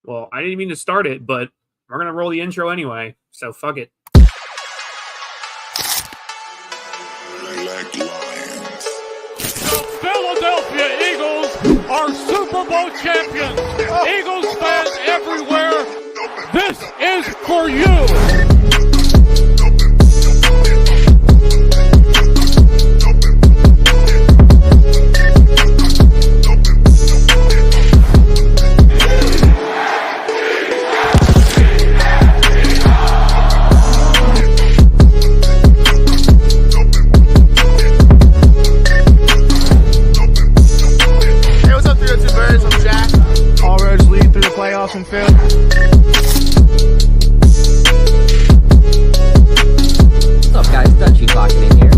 Well, I didn't mean to start it, but we're going to roll the intro anyway, so fuck it. The Philadelphia Eagles are Super Bowl champions. Eagles fans everywhere, this is for you. And Phil. What's up, guys? Dutchy talking in here.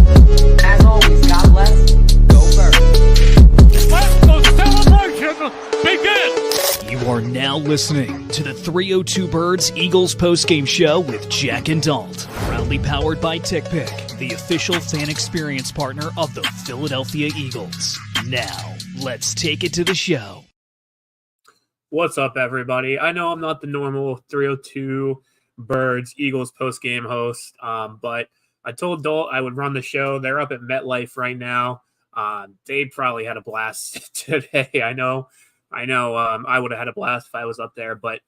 As always, God bless. Go first. Let the celebration begin. You are now listening to the 302 Birds Eagles postgame show with Jack and Dalt. Proudly powered by TickPick, the official fan experience partner of the Philadelphia Eagles. Now, let's take it to the show. What's up, everybody? I know I'm not the normal 302 Birds Eagles post-game host, but I told Dalt I would run the show. They're up at MetLife right now. They probably had a blast today. I know. I would have had a blast if I was up there, but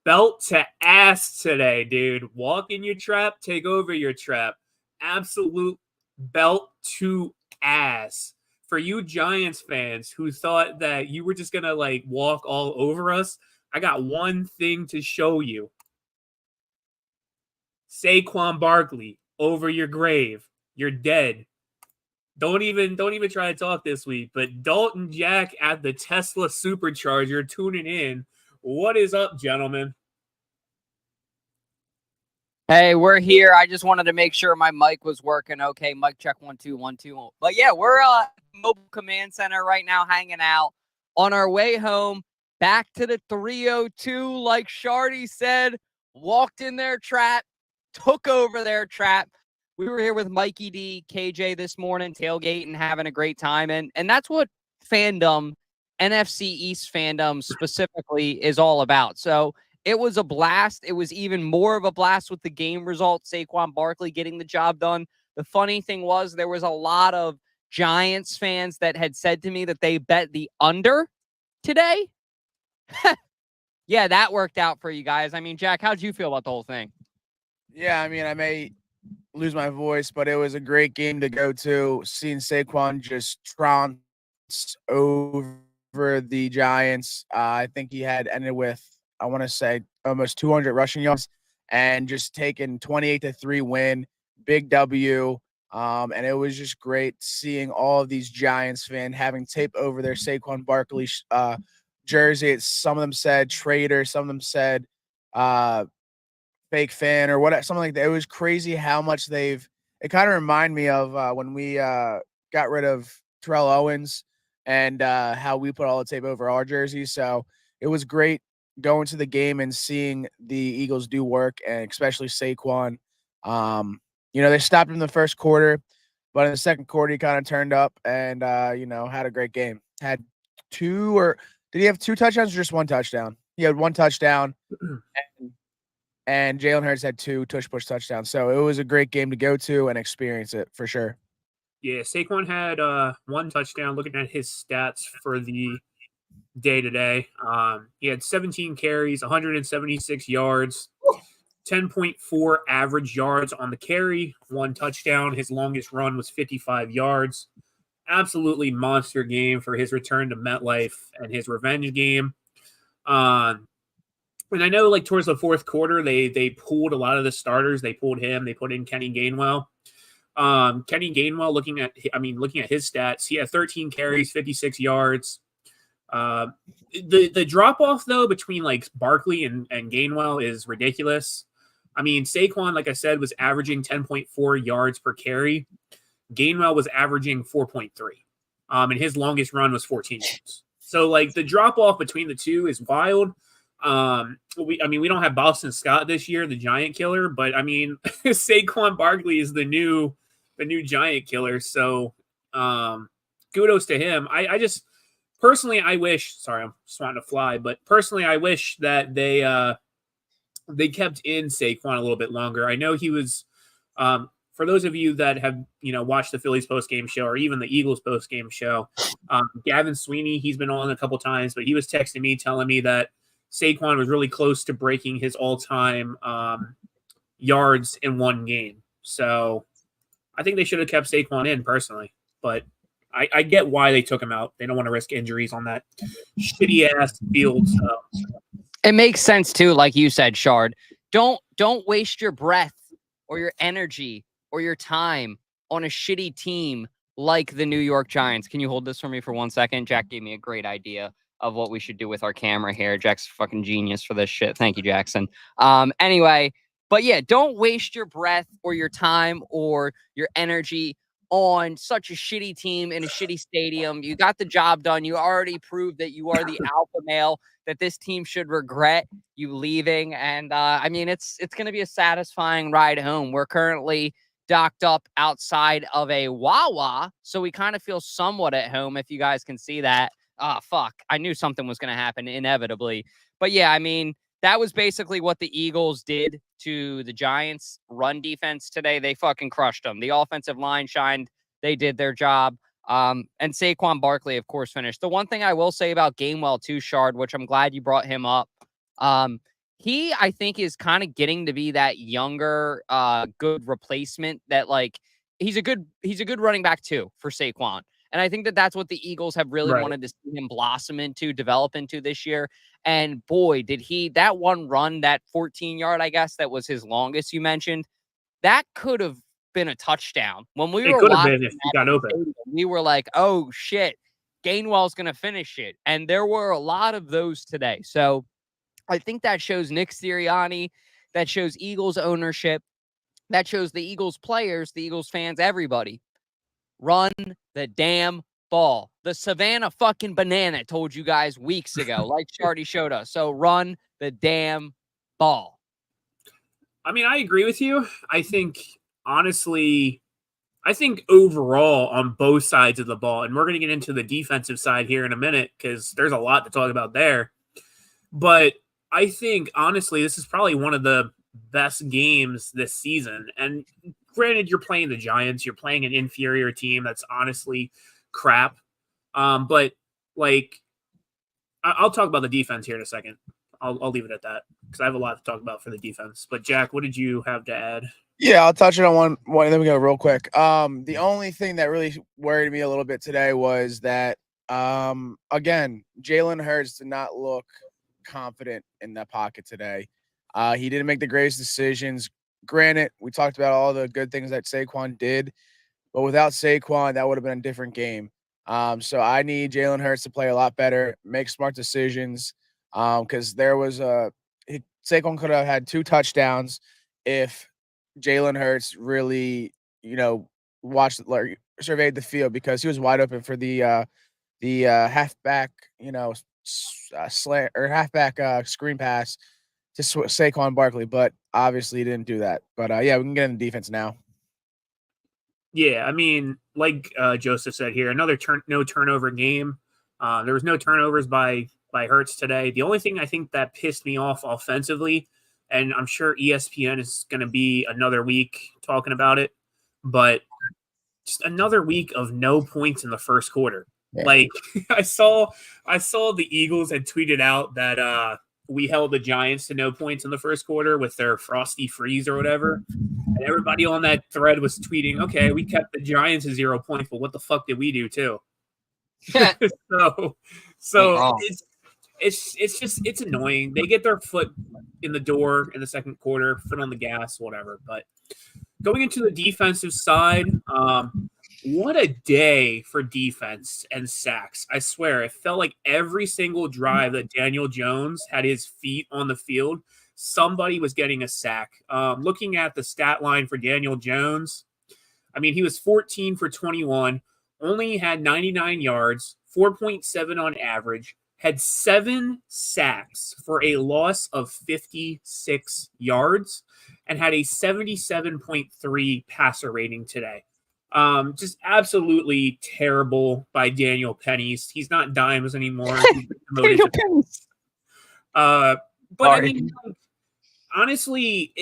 belt to ass today, dude. Walk in your trap, take over your trap. Absolute belt to ass. For you Giants fans who thought that you were just going to walk all over us, I got one thing to show you. Saquon Barkley, over your grave. You're dead. Don't even try to talk this week, but Dalton Jack at the Tesla Supercharger tuning in. What is up, gentlemen? Hey, we're here. I just wanted to make sure my mic was working. Okay, mic check 1 2 1 2. But yeah, we're Mobile Command Center right now, hanging out on our way home. Back to the 302, like Shardy said, walked in their trap, took over their trap. We were here with Mikey D, KJ this morning, tailgating, having a great time, and that's what fandom, NFC East fandom specifically, is all about. So it was a blast. It was even more of a blast with the game result, Saquon Barkley getting the job done. The funny thing was there was a lot of Giants fans that had said to me that they bet the under today. Yeah, that worked out for you guys. I mean, Jack, how'd you feel about the whole thing? Yeah, I mean, I may lose my voice, but it was a great game to go to. Seeing Saquon just trounce over the Giants. I think he had ended with, I want to say, almost 200 rushing yards and just taking 28-3 win, big W. And it was just great seeing all of these Giants fans having tape over their Saquon Barkley jersey. Some of them said traitor, some of them said fake fan or whatever, something like that. It was crazy how much it kind of reminded me of when we got rid of Terrell Owens and how we put all the tape over our jerseys. So it was great going to the game and seeing the Eagles do work, and especially Saquon. They stopped him in the first quarter, but in the second quarter, he kind of turned up and, had a great game. Had did he have 2 touchdowns or just 1 touchdown? He had 1 touchdown, and Jalen Hurts had 2 tush-push touchdowns. So it was a great game to go to and experience it for sure. Yeah, Saquon had 1 touchdown. Looking at his stats for the day today, he had 17 carries, 176 yards, 10.4 average yards on the carry, 1 touchdown. His longest run was 55 yards. Absolutely monster game for his return to MetLife and his revenge game. And I know, towards the fourth quarter, they pulled a lot of the starters. They pulled him. They put in Kenny Gainwell. Kenny Gainwell, looking at his stats, he had 13 carries, 56 yards. The drop off though between Barkley and Gainwell is ridiculous. I mean, Saquon, like I said, was averaging 10.4 yards per carry. Gainwell was averaging 4.3. And his longest run was 14 yards. So the drop off between the two is wild. We don't have Boston Scott this year, the giant killer, but I mean, Saquon Barkley is the new giant killer. So, kudos to him. I just, personally, I wish. Sorry, I'm just wanting to fly, but personally, I wish that they kept in Saquon a little bit longer. I know he was. For those of you that have watched the Phillies post game show or even the Eagles post game show, Gavin Sweeney, he's been on a couple times, but he was texting me telling me that Saquon was really close to breaking his all-time yards in one game. So I think they should have kept Saquon in personally, but I get why they took him out. They don't want to risk injuries on that shitty ass field. So. It makes sense too, like you said, Shard. Don't waste your breath or your energy or your time on a shitty team like the New York Giants. Can you hold this for me for 1 second? Jack gave me a great idea of what we should do with our camera here. Jack's fucking genius for this shit. Thank you, Jackson. Anyway, but yeah, don't waste your breath or your time or your energy on such a shitty team in a shitty stadium. You got the job done. You already proved that you are the alpha male that this team should regret you leaving. And I mean, it's going to be a satisfying ride home. We're currently docked up outside of a Wawa, so we kind of feel somewhat at home, if you guys can see that. Oh, fuck. I knew something was going to happen inevitably. But yeah, I mean, that was basically what the Eagles did to the Giants' run defense today. They fucking crushed them. The offensive line shined. They did their job. And Saquon Barkley, of course, finished. The one thing I will say about Gainwell too, Shard, which I'm glad you brought him up. He, I think, is kind of getting to be that younger, good replacement that, like, he's a good running back too for Saquon. And I think that that's what the Eagles have really wanted to see him blossom into, develop into this year. And boy, did he, that one run, that 14-yard, I guess, that was his longest you mentioned, that could have been a touchdown. When we were watching if he got open, we were like, oh shit, Gainwell's going to finish it. And there were a lot of those today. So I think that shows Nick Sirianni, that shows Eagles ownership, that shows the Eagles players, the Eagles fans, everybody. Run the damn ball. The Savannah fucking banana told you guys weeks ago, like Shardy showed us. So run the damn ball. I mean, I agree with you. I think, honestly, overall on both sides of the ball, and we're going to get into the defensive side here in a minute because there's a lot to talk about there. But I think, honestly, this is probably one of the best games this season. And granted, you're playing the Giants. You're playing an inferior team that's honestly crap. But, like, I'll talk about the defense here in a second. I'll leave it at that because I have a lot to talk about for the defense. But, Jack, what did you have to add? Yeah, I'll touch it on one and then we go real quick. The only thing that really worried me a little bit today was that, again, Jalen Hurts did not look confident in that pocket today. He didn't make the greatest decisions. Granted, we talked about all the good things that Saquon did, but without Saquon, that would have been a different game. So I need Jalen Hurts to play a lot better, make smart decisions, because there was Saquon could have had 2 touchdowns if Jalen Hurts really, surveyed the field, because he was wide open for the halfback, slant or halfback screen pass to Saquon Barkley, but obviously he didn't do that. But yeah, we can get into defense now. Yeah, I mean, like Joseph said here, another no turnover game. There was no turnovers by Hurts today. The only thing I think that pissed me off offensively, and I'm sure ESPN is going to be another week talking about it, but just another week of no points in the first quarter. Yeah. Like I saw the Eagles had tweeted out that we held the Giants to no points in the first quarter with their frosty freeze or whatever. And everybody on that thread was tweeting, okay, we kept the Giants to 0 points, but what the fuck did we do too? so it's annoying. They get their foot in the door in the second quarter, foot on the gas, whatever. But going into the defensive side, what a day for defense and sacks. I swear, it felt like every single drive that Daniel Jones had his feet on the field, somebody was getting a sack. Looking at the stat line for Daniel Jones, I mean, he was 14 for 21, only had 99 yards, 4.7 on average, had 7 sacks for a loss of 56 yards, and had a 77.3 passer rating today. Just absolutely terrible by Daniel Pennies. He's not Dimes anymore. He's been promoted Daniel to- Pennies. But I Sorry. mean, like, honestly,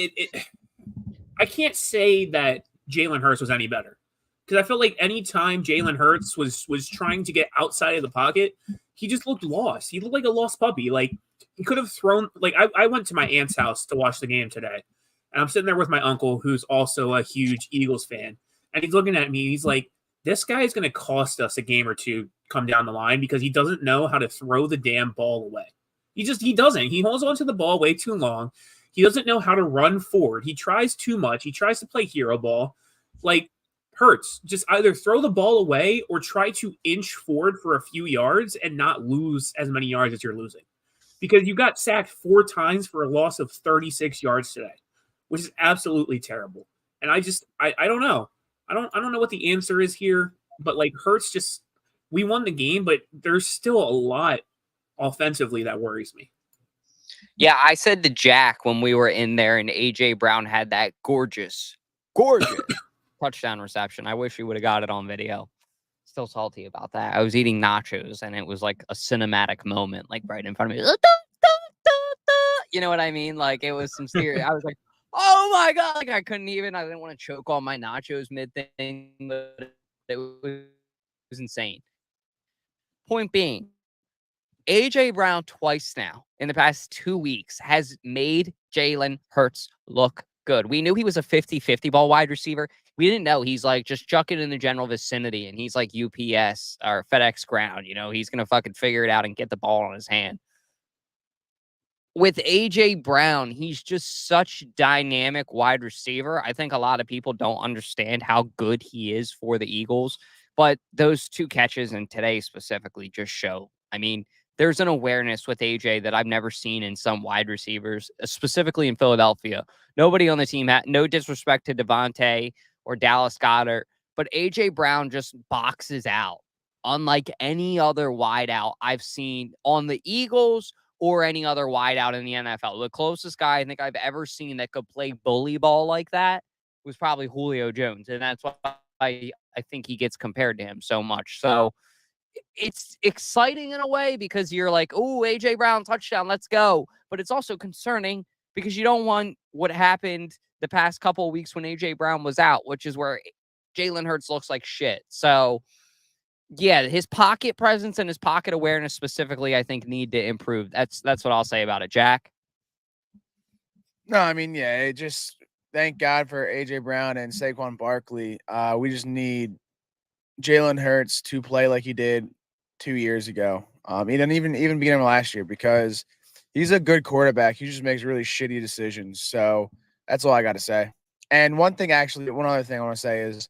I can't say that Jalen Hurts was any better, because I felt like anytime Jalen Hurts was trying to get outside of the pocket, he just looked lost. He looked like a lost puppy. Like, he could have thrown. Like, I went to my aunt's house to watch the game today, and I'm sitting there with my uncle, who's also a huge Eagles fan, and he's looking at me. He's like, "This guy is going to cost us a game or two come down the line because he doesn't know how to throw the damn ball away. He doesn't. He holds onto the ball way too long. He doesn't know how to run forward. He tries too much. He tries to play hero ball. Like, Hurts, just either throw the ball away or try to inch forward for a few yards and not lose as many yards as you're losing. Because you got sacked 4 times for a loss of 36 yards today, which is absolutely terrible. And I don't know. I don't know what the answer is here, but like, Hurts just, we won the game, but there's still a lot offensively that worries me. Yeah, I said to Jack when we were in there and AJ Brown had that gorgeous touchdown reception. I wish we would have got it on video. Still salty about that. I was eating nachos and it was like a cinematic moment, like right in front of me. You know what I mean? Like, it was some serious. I was like, oh my God. Like, I didn't want to choke on my nachos mid thing, but it was insane. Point being, AJ Brown twice now in the past 2 weeks has made Jalen Hurts look good. We knew he was a 50-50 ball wide receiver. We didn't know he's like just chuck it in the general vicinity and he's like UPS or FedEx ground. You know, he's going to fucking figure it out and get the ball on his hand. With AJ Brown, he's just such dynamic wide receiver. I think a lot of people don't understand how good he is for the Eagles, but those 2 catches and today specifically just show. I mean, there's an awareness with AJ that I've never seen in some wide receivers, specifically in Philadelphia. Nobody on the team had, no disrespect to Devontae or Dallas Goedert, but AJ Brown just boxes out unlike any other wideout I've seen on the Eagles or any other wideout in the NFL. The closest guy I think I've ever seen that could play bully ball like that was probably Julio Jones, and that's why I think he gets compared to him so much. So it's exciting in a way because you're like, oh, AJ Brown touchdown, let's go. But it's also concerning because you don't want what happened the past couple of weeks when AJ Brown was out, which is where Jalen Hurts looks like shit. So yeah, his pocket presence and his pocket awareness specifically, I think, need to improve. That's what I'll say about it. Jack? No, I mean, yeah, it just thank God for AJ Brown and Saquon Barkley. We just need Jalen Hurts to play like he did 2 years ago. Even beginning of last year, because he's a good quarterback. He just makes really shitty decisions. So that's all I got to say. And one other thing I want to say is,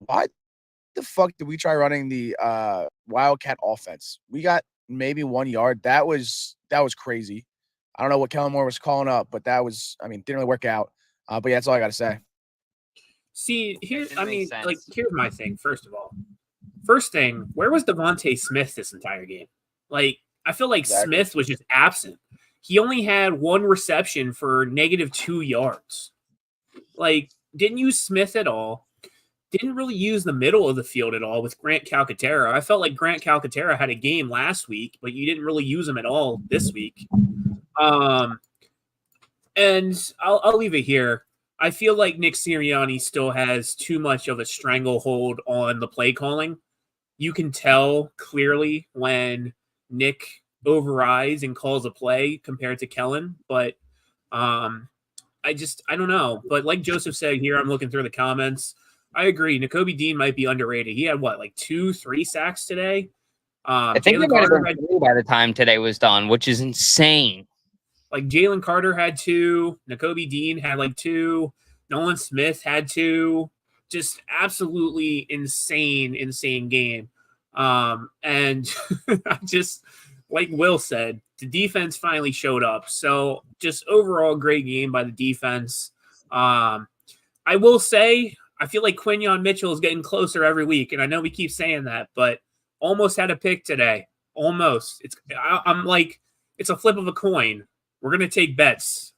why the fuck did we try running the Wildcat offense? We got maybe 1 yard. That was crazy. I don't know what Kellen Moore was calling up, but didn't really work out. But yeah, that's all I got to say. See, here's Makes sense. here's my thing. First thing, where was Devontae Smith this entire game? Like, I feel like Exactly. Smith was just absent. He only had 1 reception for -2 yards. Like, didn't use Smith at all. Didn't really use the middle of the field at all with Grant Calcaterra. I felt like Grant Calcaterra had a game last week, but you didn't really use him at all this week. And I'll leave it here. I feel like Nick Sirianni still has too much of a stranglehold on the play calling. You can tell clearly when Nick overrides and calls a play compared to Kellen, but I don't know. But like Joseph said here, I'm looking through the comments. I agree. Nakobe Dean might be underrated. He had like 2-3 sacks today. I think it might have been 3 by the time today was done, which is insane. Like, Jalen Carter had 2. Nakobe Dean had like 2. Nolan Smith had 2. Just absolutely insane game. And I just, like Will said, the defense finally showed up. So just overall great game by the defense. I will say, I feel like Quinyon Mitchell is getting closer every week. And I know we keep saying that, but almost had a pick today. Almost. I'm like, it's a flip of a coin. We're going to take bets.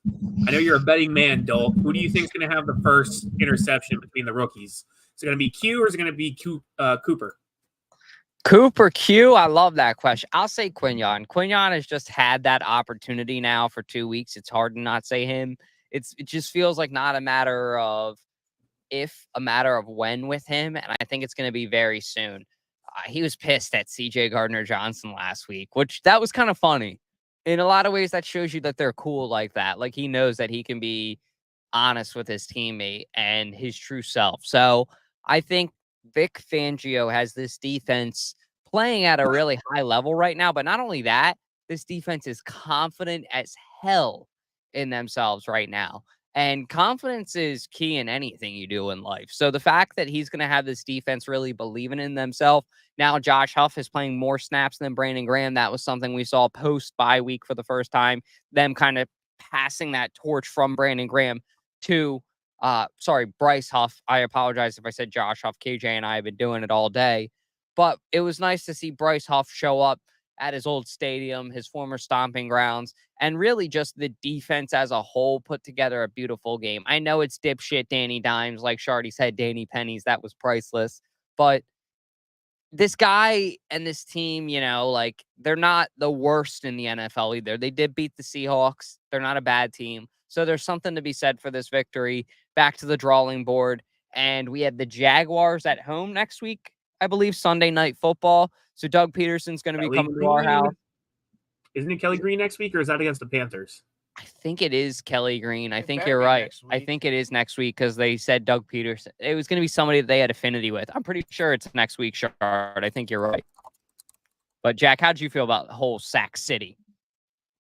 I know you're a betting man, Dole. Who do you think is going to have the first interception between the rookies? Is it going to be Q or is it going to be Cooper? Cooper Q, I love that question. I'll say Quinion. Quinion has just had that opportunity now for 2 weeks. It's hard to not say him. It just feels like not a matter of if, a matter of when with him, and I think it's going to be very soon. He was pissed at CJ Gardner-Johnson last week, which that was kind of funny. In a lot of ways, that shows you that they're cool like that. Like, he knows that he can be honest with his teammate and his true self. So I think Vic Fangio has this defense playing at a really high level right now. But not only that, this defense is confident as hell in themselves right now. And confidence is key in anything you do in life. So the fact that he's going to have this defense really believing in themselves. Now, Josh Huff is playing more snaps than Brandon Graham. That was something we saw post-bye week for the first time. Them kind of passing that torch from Brandon Graham to, Bryce Huff. I apologize if I said Josh Huff. KJ and I have been doing it all day. But it was nice to see Bryce Huff show up at his old stadium, his former stomping grounds, and really just the defense as a whole put together a beautiful game. I know it's dipshit Danny Dimes, like Shardy said, Danny Pennies, that was priceless. But this guy and this team, like, they're not the worst in the NFL either. They did beat the Seahawks. They're not a bad team. So there's something to be said for this victory. Back to the drawing board. And we have the Jaguars at home next week, I believe, Sunday Night Football. So Doug Peterson's going to be coming to our house. Isn't it Kelly Green next week, or is that against the Panthers? I think it is Kelly Green. I think you're right. I think it is next week because they said Doug Peterson. It was going to be somebody that they had affinity with. I'm pretty sure it's next week, Shard. I think you're right. But, Jack, how did you feel about the whole Sac City?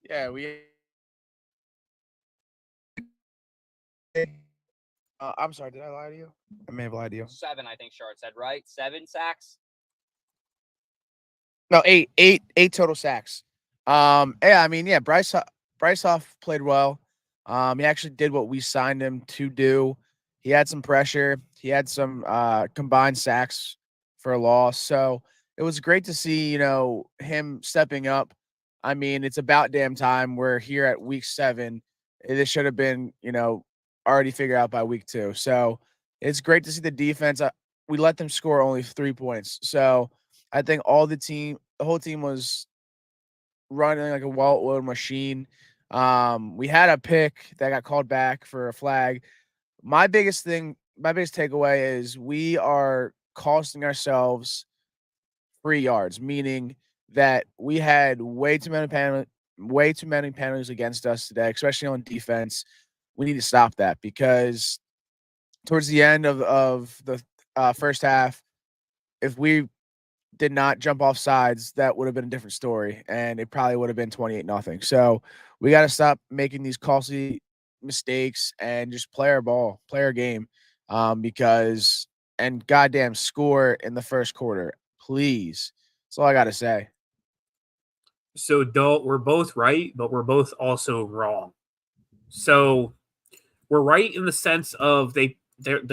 Yeah, I'm sorry, did I lie to you? I may have lied to you. 7, I think Shard said, right? 7 sacks? No, eight total sacks. Bryce Huff played well. He actually did what we signed him to do. He had some pressure. He had some combined sacks for a loss. So it was great to see, him stepping up. I mean, it's about damn time. We're here at week 7. This should have been, already figured out by week 2. So it's great to see the defense. We let them score only 3 points. So I think the whole team was running like a well-oiled machine. We had a pick that got called back for a flag. My biggest takeaway is we are costing ourselves free yards, meaning that we had way too many penalties against us today, especially on defense. We need to stop that because towards the end of the first half, if we did not jump off sides, that would have been a different story, and it probably would have been 28-0. So we got to stop making these costly mistakes and just play our ball, play our game, and goddamn score in the first quarter, please. That's all I got to say. So, we're both right, but we're both also wrong. So we're right in the sense of the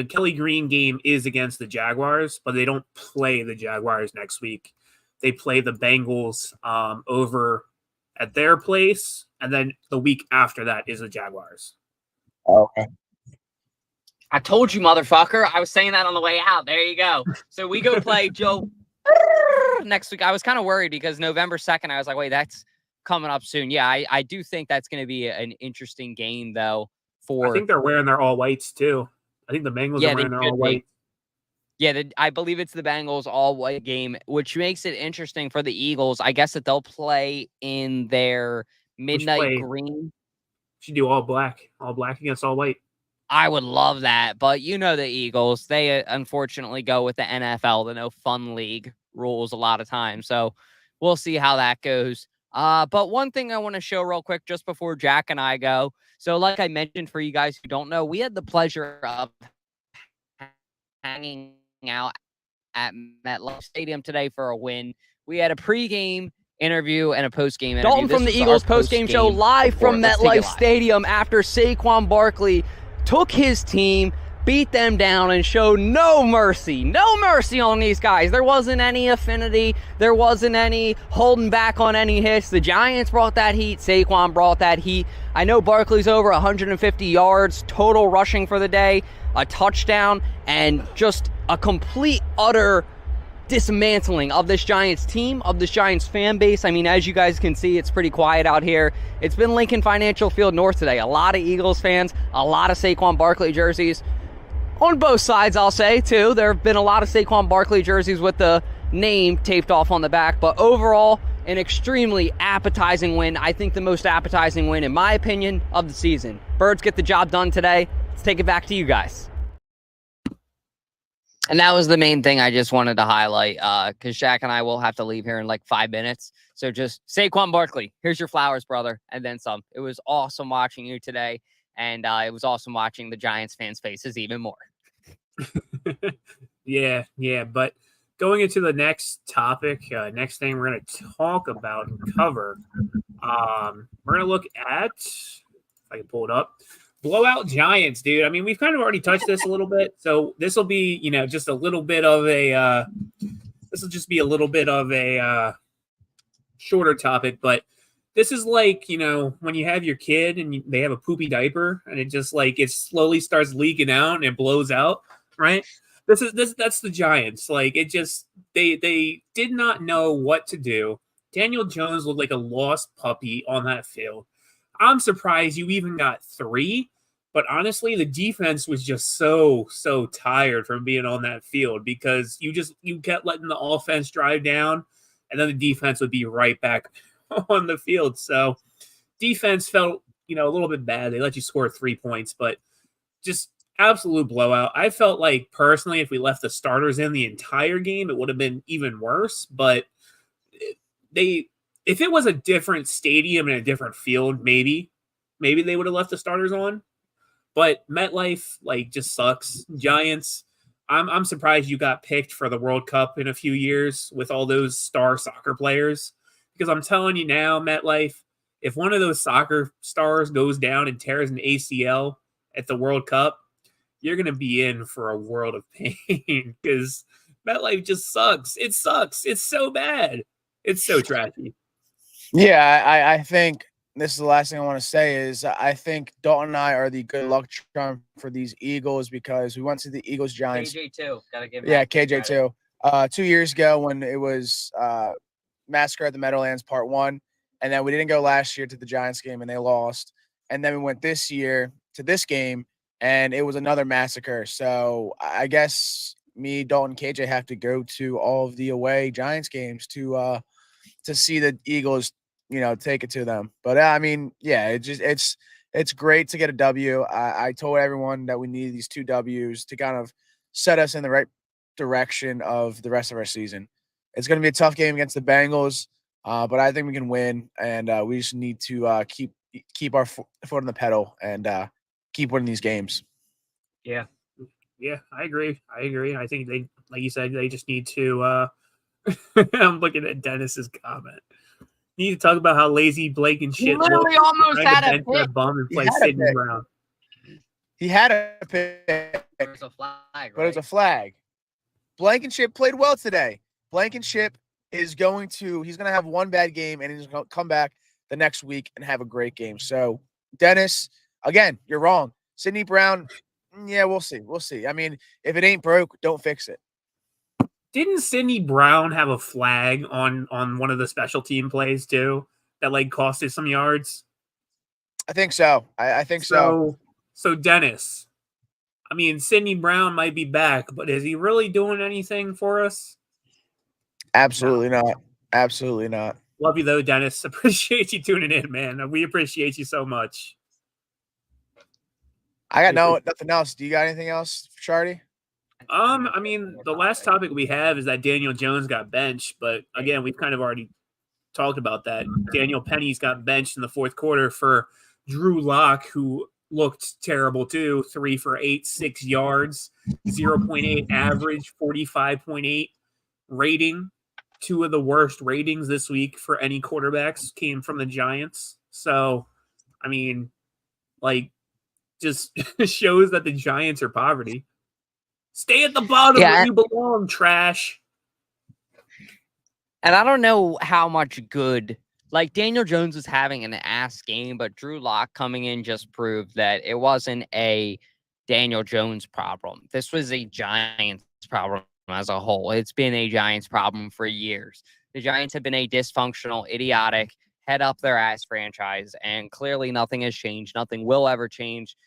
Kelly Green game is against the Jaguars, but they don't play the Jaguars next week. They play the Bengals over at their place, and then the week after that is the Jaguars. Okay. I told you, motherfucker. I was saying that on the way out. There you go. So we go play Joe next week. I was kind of worried because November 2nd, I was like, wait, that's coming up soon. Yeah, I do think that's going to be an interesting game, though. I think they're wearing their all whites, too. I think the Bengals are wearing their all white. Yeah, I believe it's the Bengals all-white game, which makes it interesting for the Eagles. I guess that they'll play in their midnight green. Should do all black against all white. I would love that, but the Eagles, they unfortunately go with the NFL, the no fun league rules a lot of times. So we'll see how that goes. But one thing I want to show real quick just before Jack and I go. So like I mentioned, for you guys who don't know, we had the pleasure of hanging out at MetLife Stadium today for a win. We had a pregame interview and a postgame interview. Dalton from the Eagles postgame show live from MetLife Stadium after Saquon Barkley took his team beat them down and showed no mercy on these guys. There wasn't any affinity. There wasn't any holding back on any hits. The Giants brought that heat. Saquon brought that heat. I know Barkley's over 150 yards total rushing for the day, a touchdown, and just a complete, utter dismantling of this Giants team, of this Giants fan base. I mean, as you guys can see, it's pretty quiet out here. It's been Lincoln Financial Field North today. A lot of Eagles fans, a lot of Saquon Barkley jerseys. On both sides, I'll say, too. There have been a lot of Saquon Barkley jerseys with the name taped off on the back. But overall, an extremely appetizing win. I think the most appetizing win, in my opinion, of the season. Birds get the job done today. Let's take it back to you guys. And that was the main thing I just wanted to highlight, because Shaq and I will have to leave here in like 5 minutes. So just Saquon Barkley, here's your flowers, brother, and then some. It was awesome watching you today, and it was awesome watching the Giants fans' faces even more. Yeah. But going into the next topic, next thing we're going to talk about and cover, we're going to look at, if I can pull it up, blowout Giants, dude. I mean, we've kind of already touched this a little bit, so this will be, just a little bit of a. This will just be a little bit of a shorter topic, but this is like, when you have your kid and they have a poopy diaper, and it just like it slowly starts leaking out and it blows out, right? That's the Giants. Like it just they did not know what to do. Daniel Jones looked like a lost puppy on that field. I'm surprised you even got 3, but honestly, the defense was just so tired from being on that field because you kept letting the offense drive down, and then the defense would be right back on the field. So defense felt, a little bit bad. They let you score 3 points, but just absolute blowout. I felt like personally, if we left the starters in the entire game, it would have been even worse, but if it was a different stadium and a different field, maybe they would have left the starters on. But MetLife, just sucks. Giants, I'm surprised you got picked for the World Cup in a few years with all those star soccer players. Because I'm telling you now, MetLife, if one of those soccer stars goes down and tears an ACL at the World Cup, you're going to be in for a world of pain because MetLife just sucks. It sucks. It's so bad. It's so trashy. Yeah, I think this is the last thing I want to say is I think Dalton and I are the good luck charm for these Eagles because we went to the Eagles Giants. KJ too. Gotta give KJ too. 2 years ago when it was Massacre at the Meadowlands Part 1, and then we didn't go last year to the Giants game and they lost, and then we went this year to this game and it was another massacre. So I guess me, Dalton, KJ have to go to all of the away Giants games to see the Eagles, take it to them. But I mean, yeah, it's great to get a W. I told everyone that we needed these 2 W's to kind of set us in the right direction of the rest of our season. It's going to be a tough game against the Bengals, but I think we can win, and we just need to keep our foot on the pedal and keep winning these games. Yeah, I agree. I think they, like you said, they just need to. I'm looking at Dennis's comment. You need to talk about how lazy Blankenship He literally almost had a pick. Bum and play Sidney Brown. He had a pick. It was a flag, right? But it was a flag. Blankenship played well today. Blankenship he's going to have one bad game and he's going to come back the next week and have a great game. So, Dennis, again, you're wrong. Sidney Brown, yeah, we'll see. I mean, if it ain't broke, don't fix it. Didn't Sidney Brown have a flag on one of the special team plays too that cost us some yards? I think so. I think so. So Dennis, I mean, Sidney Brown might be back, but is he really doing anything for us? Absolutely not. Absolutely not. Love you though, Dennis. Appreciate you tuning in, man. We appreciate you so much. I got nothing else. Do you got anything else, Shardy? I mean, the last topic we have is that Daniel Jones got benched, but again, we've kind of already talked about that. Daniel Penny's got benched in the fourth quarter for Drew Lock, who looked terrible too. 3 for 8, 6 yards, 0.8 average, 45.8 rating. 2 of the worst ratings this week for any quarterbacks came from the Giants. So, I mean, just shows that the Giants are poverty. Stay at the bottom Yeah. where you belong, trash. And I don't know how much good, like Daniel Jones was having an ass game, but Drew Lock coming in just proved that it wasn't a Daniel Jones problem. This was a Giants problem as a whole. It's been a Giants problem for years. The Giants have been a dysfunctional, idiotic, head up their ass franchise, and clearly nothing has changed. Nothing will ever change.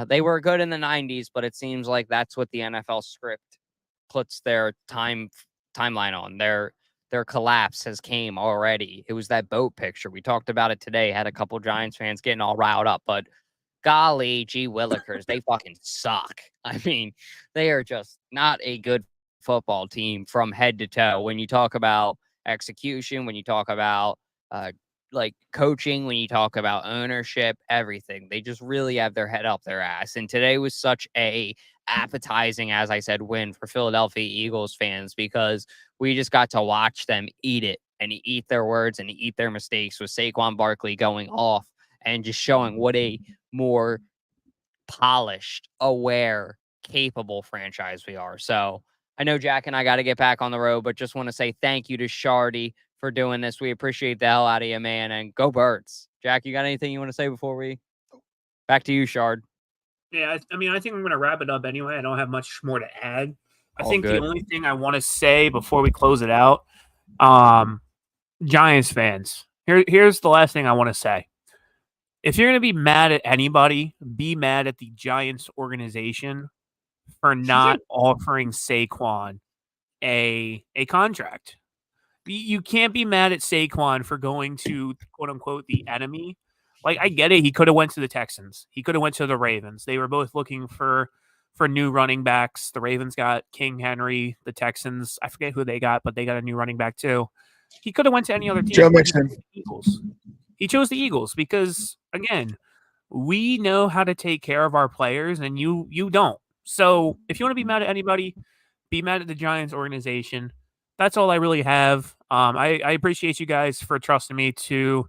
They were good in the 90s, but it seems like that's what the NFL script puts their timeline on. Their collapse has came already. It was that boat picture. We talked about it today. Had a couple Giants fans getting all riled up, but golly, gee willikers, they fucking suck. I mean, they are just not a good football team from head to toe. When you talk about execution, when you talk about like coaching, when you talk about ownership, everything, they just really have their head up their ass. And today was such a appetizing, as I said, win for Philadelphia Eagles fans, because we just got to watch them eat it and eat their words and eat their mistakes, with Saquon Barkley going off and just showing what a more polished, aware, capable franchise we are. So I know Jack and I got to get back on the road, but just want to say thank you to Shardy for doing this. We appreciate the hell out of you, man, and go Birds. Jack, you got anything you want to say before we back to you, Shard? Yeah, I mean, I think I'm going to wrap it up anyway. I don't have much more to add. I All think good. the only thing I want to say before we close it out, Giants fans, here's the last thing I want to say. If you're going to be mad at anybody, be mad at the Giants organization for not offering Saquon a contract. You can't be mad at Saquon for going to, quote unquote, the enemy. Like, I get it. He could have went to the Texans. He could have went to the Ravens. They were both looking for new running backs. The Ravens got King Henry. The Texans, I forget who they got, but they got a new running back too. He could have went to any other team. Joe Mixon. Eagles. He chose the Eagles because, again, we know how to take care of our players, and you don't. So if you want to be mad at anybody, be mad at the Giants organization. That's all I really have. I appreciate you guys for trusting me to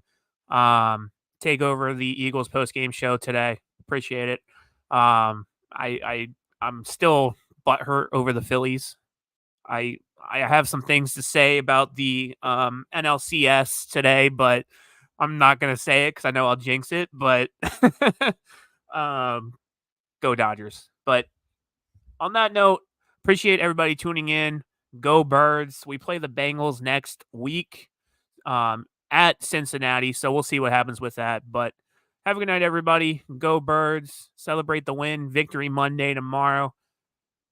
take over the Eagles post-game show today. Appreciate it. I'm still butthurt over the Phillies. I have some things to say about the NLCS today, but I'm not going to say it because I know I'll jinx it. But go Dodgers. But on that note, appreciate everybody tuning in. Go Birds. We play the Bengals next week at Cincinnati, so we'll see what happens with that. But have a good night, everybody. Go Birds. Celebrate the win. Victory Monday tomorrow.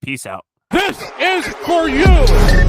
Peace out. This is for you.